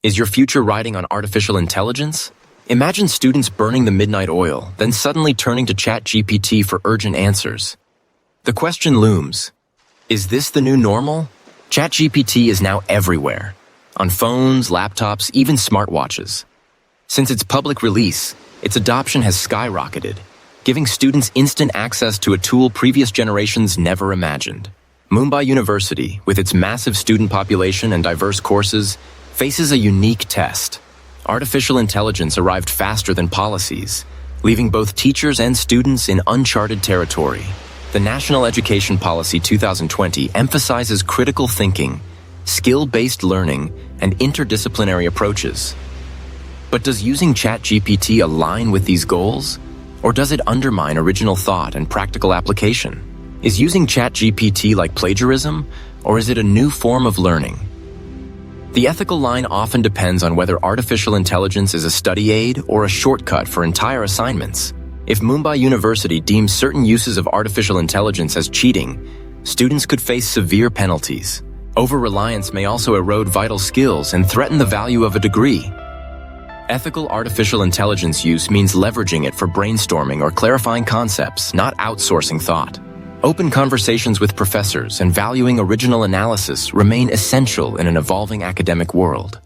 Is your future riding on artificial intelligence? Imagine students burning the midnight oil, then suddenly turning to ChatGPT for urgent answers. The question looms, is this the new normal? ChatGPT is now everywhere, on phones, laptops, even smartwatches. Since its public release, its adoption has skyrocketed, giving students instant access to a tool previous generations never imagined. Mumbai University, with its massive student population and diverse courses, faces a unique test. Artificial intelligence arrived faster than policies, leaving both teachers and students in uncharted territory. The National Education Policy 2020 emphasizes critical thinking, skill-based learning, and interdisciplinary approaches. But does using ChatGPT align with these goals? Or does it undermine original thought and practical application? Is using ChatGPT like plagiarism, or is it a new form of learning? The ethical line often depends on whether artificial intelligence is a study aid or a shortcut for entire assignments. If Mumbai University deems certain uses of artificial intelligence as cheating, students could face severe penalties. Over-reliance may also erode vital skills and threaten the value of a degree. Ethical artificial intelligence use means leveraging it for brainstorming or clarifying concepts, not outsourcing thought. Open conversations with professors and valuing original analysis remain essential in an evolving academic world.